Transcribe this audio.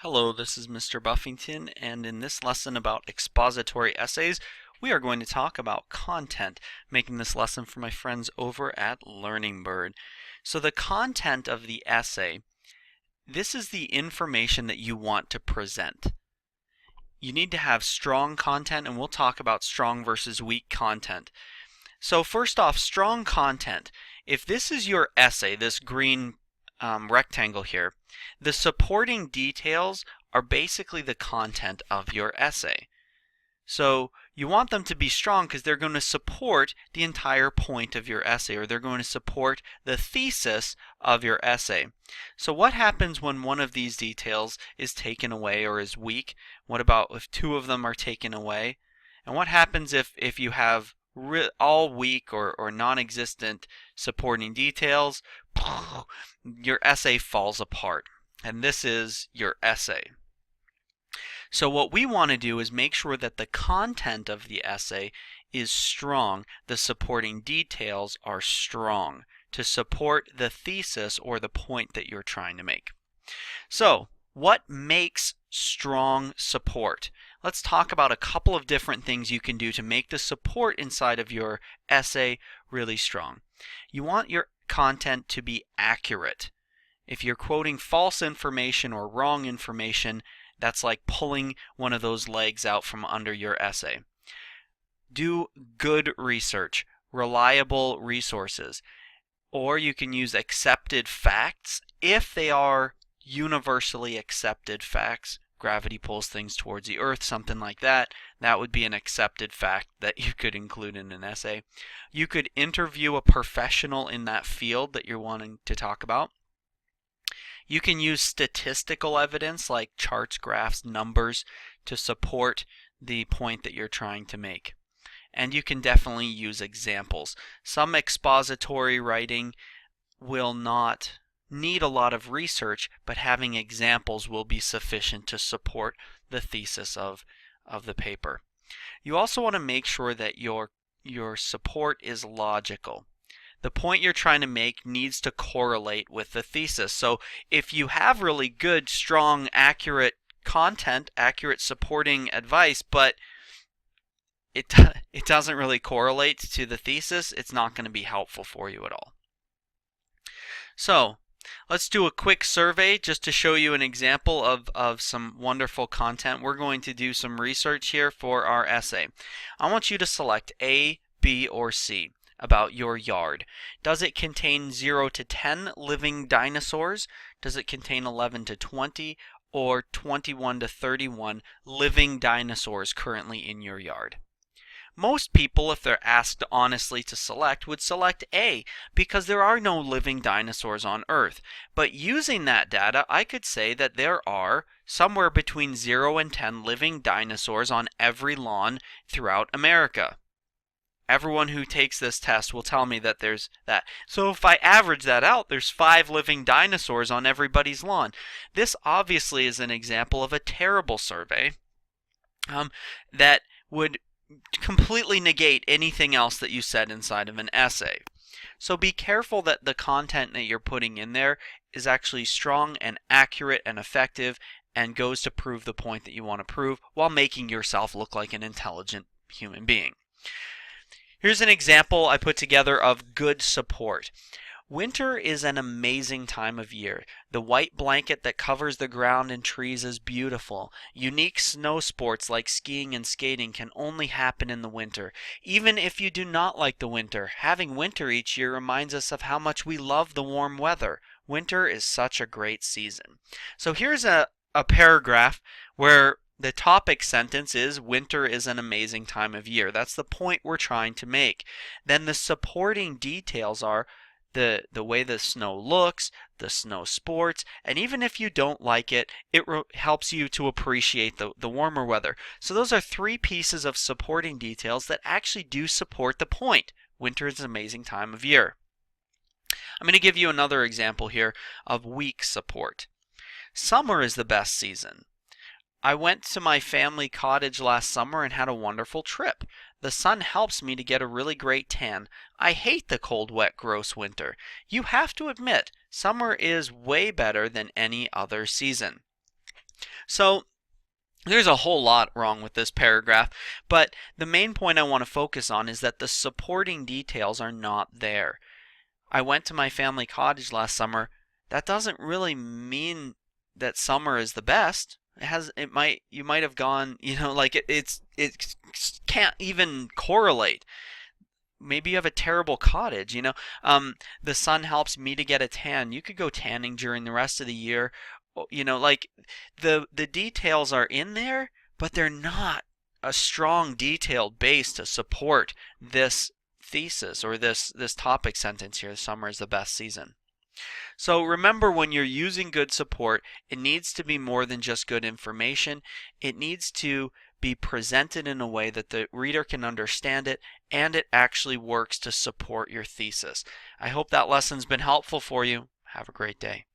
Hello, this is Mr. Buffington, and in this lesson about expository essays, we are going to talk about content, making this lesson for my friends over at Learning Bird. So the content of the essay, this is the information that you want to present. You need to have strong content, and we'll talk about strong versus weak content. So first off, strong content. If this is your essay, this green rectangle here, the supporting details are basically the content of your essay. So you want them to be strong because they're going to support the entire point of your essay, or they're going to support the thesis of your essay. So what happens when one of these details is taken away or is weak? What about if two of them are taken away? And what happens if you have all weak or non-existent supporting details? Your essay falls apart, and this is your essay. So what we want to do is make sure that the content of the essay is strong, the supporting details are strong to support the thesis or the point that you're trying to make. So what makes strong support? Let's talk about a couple of different things you can do to make the support inside of your essay really strong. You want your content to be accurate. If you're quoting false information or wrong information, that's like pulling one of those legs out from under your essay. Do good research, reliable resources, or you can use accepted facts if they are universally accepted facts. Gravity pulls things towards the earth, something like that. That would be an accepted fact that you could include in an essay. You could interview a professional in that field that you're wanting to talk about. You can use statistical evidence like charts, graphs, numbers to support the point that you're trying to make. And you can definitely use examples. Some expository writing will not need a lot of research, but having examples will be sufficient to support the thesis of the paper. You also want to make sure that your support is logical. The point you're trying to make needs to correlate with the thesis. So if you have really good, strong, accurate content, accurate supporting advice, but it doesn't really correlate to the thesis, it's not going to be helpful for you at all. So let's do a quick survey just to show you an example of some wonderful content. We're going to do some research here for our essay. I want you to select A, B, or C about your yard. Does it contain 0 to 10 living dinosaurs? Does it contain 11 to 20 or 21 to 31 living dinosaurs currently in your yard? Most people, if they're asked honestly to select, would select A because there are no living dinosaurs on Earth. But using that data, I could say that there are somewhere between 0 and 10 living dinosaurs on every lawn throughout America. Everyone who takes this test will tell me that there's that. So if I average that out, there's 5 living dinosaurs on everybody's lawn. This obviously is an example of a terrible survey that would completely negate anything else that you said inside of an essay. So be careful that the content that you're putting in there is actually strong and accurate and effective and goes to prove the point that you want to prove while making yourself look like an intelligent human being. Here's an example I put together of good support. Winter is an amazing time of year. The white blanket that covers the ground and trees is beautiful. Unique snow sports like skiing and skating can only happen in the winter. Even if you do not like the winter, having winter each year reminds us of how much we love the warm weather. Winter is such a great season. So here's a paragraph where the topic sentence is winter is an amazing time of year. That's the point we're trying to make. Then the supporting details are the way the snow looks, the snow sports, and even if you don't like it, it helps you to appreciate the warmer weather. So those are 3 pieces of supporting details that actually do support the point. Winter is an amazing time of year. I'm going to give you another example here of weak support. Summer is the best season. I went to my family cottage last summer and had a wonderful trip. The sun helps me to get a really great tan. I hate the cold, wet, gross winter. You have to admit, summer is way better than any other season. So there's a whole lot wrong with this paragraph, but the main point I want to focus on is that the supporting details are not there. I went to my family cottage last summer. That doesn't really mean that summer is the best. You might have gone, like it can't even correlate. Maybe you have a terrible cottage. The sun helps me to get a tan. You could go tanning during the rest of the year. Like the details are in there, but they're not a strong detailed base to support this thesis or this topic sentence here. Summer is the best season. So remember, when you're using good support, it needs to be more than just good information. It needs to be presented in a way that the reader can understand it, and it actually works to support your thesis. I hope that lesson's been helpful for you. Have a great day.